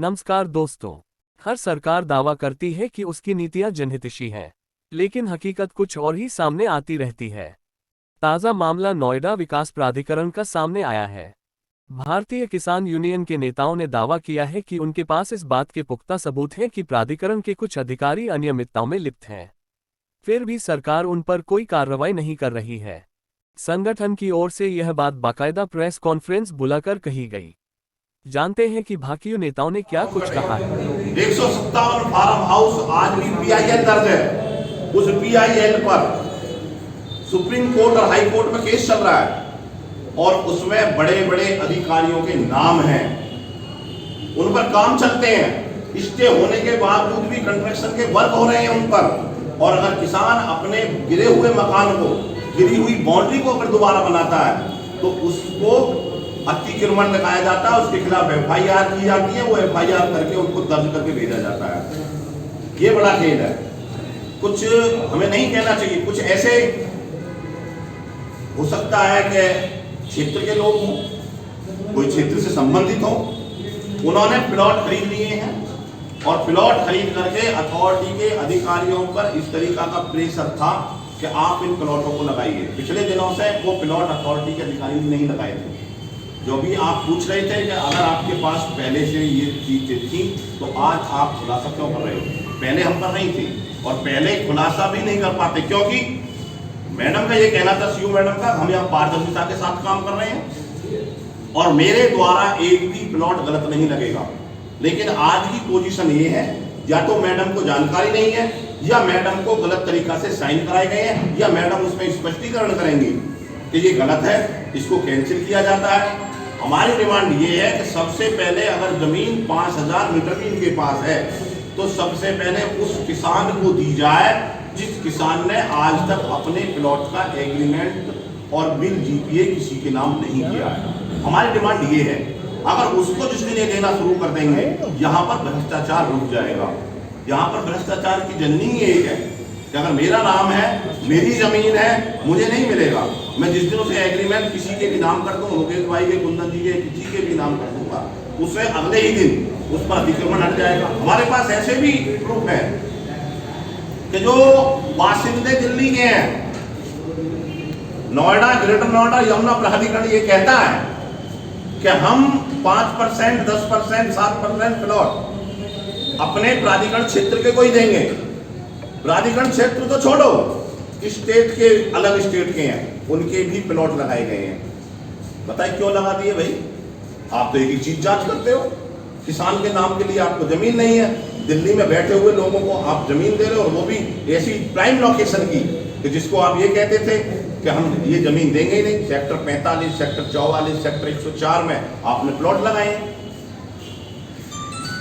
नमस्कार दोस्तों। हर सरकार दावा करती है कि उसकी नीतियां जनहितैषी हैं, लेकिन हकीकत कुछ और ही सामने आती रहती है। ताज़ा मामला नोएडा विकास प्राधिकरण का सामने आया है। भारतीय किसान यूनियन के नेताओं ने दावा किया है कि उनके पास इस बात के पुख्ता सबूत हैं कि प्राधिकरण के कुछ अधिकारी अनियमितताओं में लिप्त हैं। फिर भी सरकार उन पर कोई कार्रवाई नहीं कर रही है। संगठन की ओर से यह बात बाकायदा प्रेस कॉन्फ्रेंस बुलाकर कही गई। जानते हैं कि भाकियू नेताओं ने क्या कुछ कहा है। 157 फार्म हाउस आज भी पीआईएल दर्ज है। उस पीआईएल पर सुप्रीम कोर्ट और हाई कोर्ट में केस चल रहा है और उसमें बड़े बड़े अधिकारियों के नाम हैं, उन पर काम चलते हैं। स्टे होने के बावजूद भी कंस्ट्रक्शन के वर्क हो रहे हैं उन पर। और अगर किसान अपने गिरे हुए मकान को, गिरी हुई बाउंड्री को अगर दोबारा बनाता है तो उसको अतिक्रमण लगाया जाता है, उसके खिलाफ एफआईआर की जाती है, वो एफआईआर करके उनको दर्ज करके भेजा जाता है। ये बड़ा खेल है। कुछ हमें नहीं कहना चाहिए, कुछ ऐसे हो सकता है कि क्षेत्र के लोग हों, कोई क्षेत्र से संबंधित हो, उन्होंने प्लॉट खरीद लिए हैं और प्लॉट खरीद करके अथॉरिटी के अधिकारियों पर इस तरीका का प्रेशर था कि आप इन प्लॉटों को लगाइए। पिछले दिनों से वो प्लॉट अथॉरिटी के अधिकारी नहीं लगाए थे। जो भी आप पूछ रहे थे कि अगर आपके पास पहले से ये चीजें थी तो आज आप खुलासा क्यों कर रहे हो, पहले हम कर नहीं थे और पहले खुलासा भी नहीं कर पाते, क्योंकि मैडम का ये कहना था, सीओ मैडम का, हम यहाँ पारदर्शिता के साथ काम कर रहे हैं और मेरे द्वारा एक भी प्लॉट गलत नहीं लगेगा। लेकिन आज की पोजीशन ये है, या तो मैडम को जानकारी नहीं है, या मैडम को गलत तरीका से साइन कराए गए हैं, या मैडम उसमें स्पष्टीकरण करेंगी कि ये गलत है, इसको कैंसिल किया जाता है। हमारी डिमांड ये है कि सबसे पहले अगर जमीन 5000 मीटर की इनके पास है तो सबसे पहले उस किसान को दी जाए जिस किसान ने आज तक अपने प्लॉट का एग्रीमेंट और बिल जीपीए किसी के नाम नहीं किया है। हमारी डिमांड ये है, अगर उसको जिस दिन ये देना शुरू कर देंगे, यहाँ पर भ्रष्टाचार रुक जाएगा। यहाँ पर भ्रष्टाचार की जननी एक है कि अगर मेरा नाम है, मेरी जमीन है, मुझे नहीं मिलेगा। मैं जिस दिन उसे एग्रीमेंट किसी के भी नाम कर दूं, मुकेश भाई के, कुंदन जी के, किसी के भी नाम कर दूंगा, उससे अगले ही दिन उस पर अतिक्रमण हट जाएगा। हमारे पास ऐसे भी प्रूफ है कि जो बासिंदे दिल्ली के हैं, नोएडा, ग्रेटर नोएडा यमुना प्राधिकरण ये कहता है कि हम 5%, 10%, 7% प्लॉट अपने प्राधिकरण क्षेत्र के को ही देंगे। प्राधिकरण क्षेत्र तो छोड़ो, स्टेट के, अलग स्टेट के हैं, उनके भी प्लॉट लगाए गए हैं। बताइए क्यों लगा दिए भाई? आप तो एक ही चीज जांच करते हो, किसान के नाम के लिए आपको जमीन नहीं है, दिल्ली में बैठे हुए लोगों को आप जमीन दे रहे हो, और वो भी ऐसी प्राइम लोकेशन की कि जिसको आप ये कहते थे कि हम ये जमीन देंगे ही नहीं। सेक्टर 45, सेक्टर 44, सेक्टर 104 में आपने प्लॉट लगाए हैं।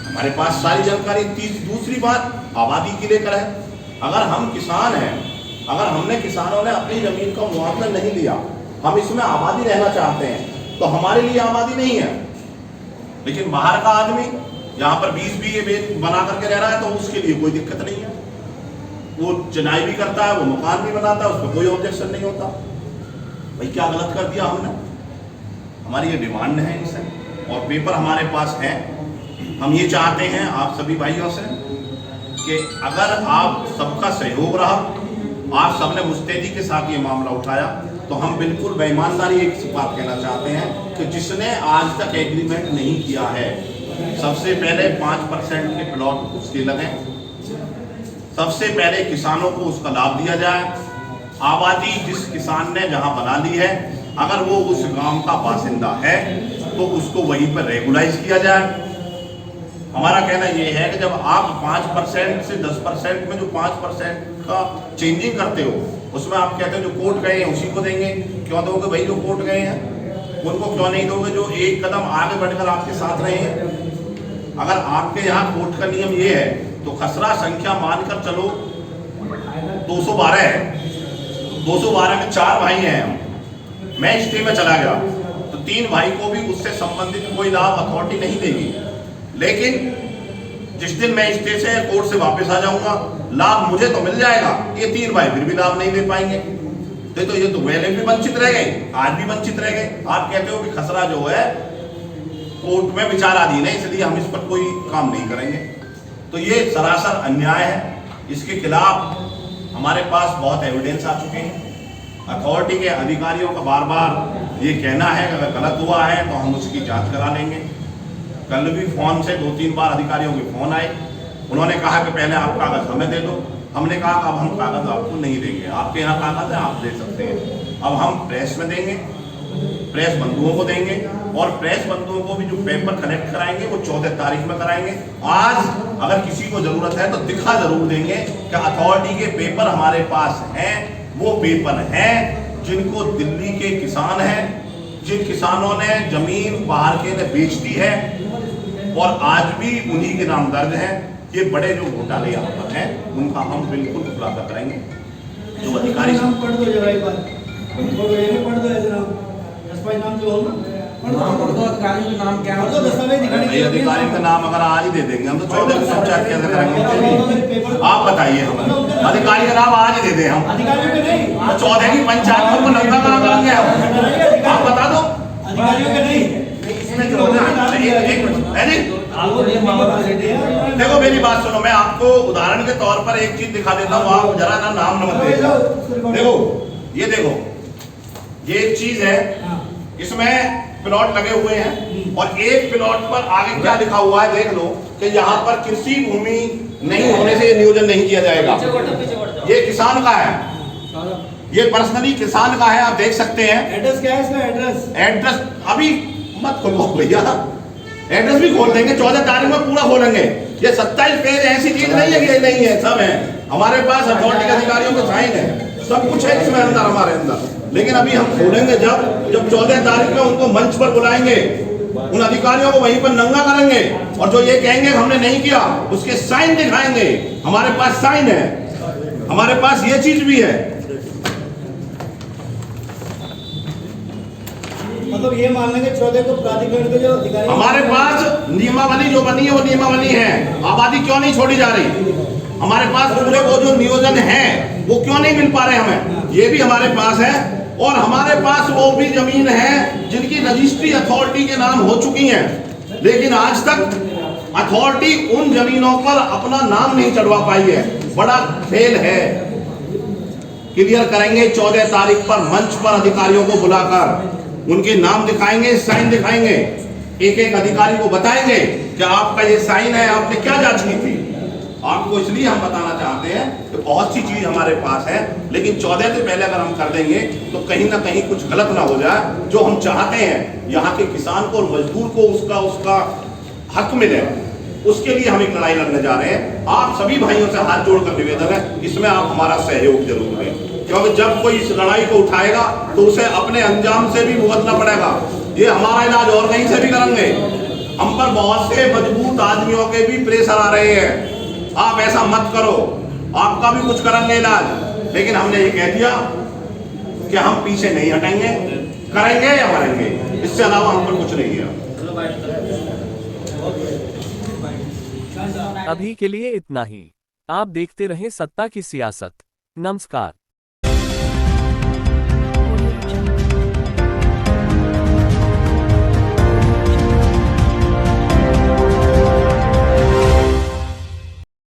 हमारे पास सारी जानकारी। दूसरी बात आबादी की लेकर है। अगर हम किसान हैं, अगर हमने, किसानों ने अपनी जमीन का मुआवजा नहीं लिया, हम इसमें आबादी रहना चाहते हैं, तो हमारे लिए आबादी नहीं है। लेकिन बाहर का आदमी यहाँ पर 20 बीघे बना करके रह रहा है तो उसके लिए कोई दिक्कत नहीं है, वो चिनाई भी करता है, वो मकान भी बनाता है, उसमें कोई ऑब्जेक्शन नहीं होता। भाई क्या गलत कर दिया हमने? हमारी ये डिमांड है इनसे, और पेपर हमारे पास है। हम ये चाहते हैं आप सभी भाइयों से कि अगर आप सबका सहयोग रहा, आप सबने मुस्तैदी के साथ ये मामला उठाया, तो हम बिल्कुल बेईमानदारी एक बात कहना चाहते हैं कि जिसने आज तक एग्रीमेंट नहीं किया है, सबसे पहले 5% के प्लॉट उसके लगें, सबसे पहले किसानों को उसका लाभ दिया जाए। आबादी जिस किसान ने जहां बना ली है, अगर वो उस गांव का बासिंदा है तो उसको वहीं पर रेगुलाइज किया जाए। हमारा कहना यह है कि जब आप 5% से 10% में जो 5% का चेंजिंग करते हो, उसमें आप कहते हो जो कोर्ट गए हैं उसी को देंगे। क्यों दोगे भाई जो कोर्ट गए हैं? उनको क्यों नहीं दोगे जो एक कदम आगे बढ़कर आपके साथ रहे हैं? अगर आपके यहाँ कोर्ट का नियम ये है तो खसरा संख्या मानकर चलो 212 है, 212 में 4 भाई हैं हम, मैं स्टे में चला गया तो 3 भाई को भी उससे संबंधित कोई लाभ अथॉरिटी नहीं देगी। लेकिन जिस दिन मैं स्टे से, कोर्ट से वापस आ जाऊंगा, लाभ मुझे तो मिल जाएगा, ये 3 भाई फिर भी लाभ नहीं दे पाएंगे। तो ये तो पहले भी वंचित रह गए, आज भी वंचित रह गए। आप कहते हो कि खसरा जो है कोर्ट में विचाराधीन है, इसलिए हम इस पर कोई काम नहीं करेंगे। तो ये सरासर अन्याय है, इसके खिलाफ हमारे पास बहुत एविडेंस आ चुके हैं। अथॉरिटी के अधिकारियों का बार बार ये कहना है कि अगर गलत हुआ है तो हम उसकी जांच करा लेंगे। कल भी फोन से 2-3 बार अधिकारियों के फोन आए, उन्होंने कहा कि पहले आप कागज हमें दे दो। हमने कहा कि अब हम कागज आपको नहीं देंगे, आपके यहाँ कागज है आप दे सकते हैं, अब हम प्रेस में देंगे, प्रेस बंधुओं को देंगे, और प्रेस बंधुओं को भी जो पेपर कलेक्ट कराएंगे वो 14 तारीख में कराएंगे। आज अगर किसी को जरूरत है तो दिखा जरूर देंगे कि अथॉरिटी के पेपर हमारे पास हैं। वो पेपर हैं जिनको दिल्ली के किसान हैं, जिन किसानों ने जमीन बाहर के ने बेच दी है और आज भी उन्हीं के नाम दर्ज है। ये बड़े जो घोटाले यहाँ पर हैं उनका हम बिल्कुल खुलासा करेंगे। जो अधिकारी नाम पढ़ दो जरा एक बार, पढ़ दो जनाब, 10 नाम जो हो ना पढ़ दो अधिकारियों के नाम क्या है, दस्तावेज दिखाने अधिकारी का नाम अगर आज ही दे देंगे हम तो 14 की पंचायत कैसे करेंगे? आप बताइए, हम अधिकारी का नाम आज ही दे दें हम? अधिकारियों के नहीं, 14 की पंचायत को नंगा कहाँ करेंगे हम? आप बता दो। अधिकारियों के नहीं, इसमें जो है देखो मेरी बात सुनो, मैं आपको उदाहरण के तौर पर एक चीज दिखा देता हूँ, आप जरा ना नाम नमक देखो, ये देखो, ये एक चीज है, इसमें प्लॉट लगे हुए हैं और एक प्लॉट पर आगे क्या लिखा हुआ है देख लो कि यहाँ पर कृषि भूमि नहीं होने से ये नियोजन नहीं किया जाएगा। ये किसान का है, ये पर्सनली किसान का है, आप देख सकते हैं। एड्रेस क्या है इसका? एड्रेस अभी मत खोलो भैया, एड्रेस भी खोल देंगे, 14 तारीख में पूरा खोलेंगे। ये 27 पेज ऐसी चीज नहीं है कि ये नहीं है, सब है हमारे पास, अथॉरिटी के अधिकारियों के साइन है, सब कुछ है इसमें अंदर, हमारे अंदर। लेकिन अभी हम खोलेंगे जब 14 तारीख में उनको मंच पर बुलाएंगे, उन अधिकारियों को वहीं पर नंगा करेंगे और जो ये कहेंगे हमने नहीं किया उसके साइन दिखाएंगे। हमारे पास साइन है, हमारे पास ये चीज भी है। मतलब ये मान लेंगे 14 को प्राधिकरण के जो अधिकारी, हमारे पास नियमावली जो बनी है वो नियमावली है। आबादी क्यों नहीं छोड़ी जा रही? हमारे पास पूरे वो जो नियोजन है वो क्यों नहीं मिल पा रहे हमें? ये भी हमारे पास है। और हमारे पास वो भी जमीन है जिनकी रजिस्ट्री अथॉरिटी के नाम हो चुकी है, लेकिन आज तक अथॉरिटी उन जमीनों पर अपना नाम नहीं चढ़वा पाई है। बड़ा फेल है। क्लियर करेंगे 14 तारीख पर मंच पर अधिकारियों को बुलाकर उनके नाम दिखाएंगे, साइन दिखाएंगे, एक एक अधिकारी को बताएंगे कि आपका ये साइन है, आपने क्या जांच की थी। आपको इसलिए हम बताना चाहते हैं कि बहुत सी चीज हमारे पास है, लेकिन 14 से पहले अगर हम कर देंगे तो कहीं ना कहीं कुछ गलत ना हो जाए। जो हम चाहते हैं यहाँ के किसान को और मजदूर को उसका हक मिले, उसके लिए हम एक लड़ाई लड़ने जा रहे हैं। आप सभी भाइयों से हाथ जोड़कर निवेदन है, इसमें आप हमारा सहयोग जरूर दें, क्योंकि जब कोई इस लड़ाई को उठाएगा तो उसे अपने अंजाम से भी भुगतना पड़ेगा। ये हमारा इलाज और कहीं से भी करेंगे। हम पर बहुत से मजबूत आदमियों के भी प्रेशर आ रहे हैं, आप ऐसा मत करो, आपका भी कुछ करेंगे इलाज। लेकिन हमने ये कह दिया कि हम पीछे नहीं हटेंगे, करेंगे या मरेंगे, इससे अलावा हम पर कुछ नहीं है। अभी के लिए इतना ही। आप देखते रहें सत्ता की सियासत। नमस्कार।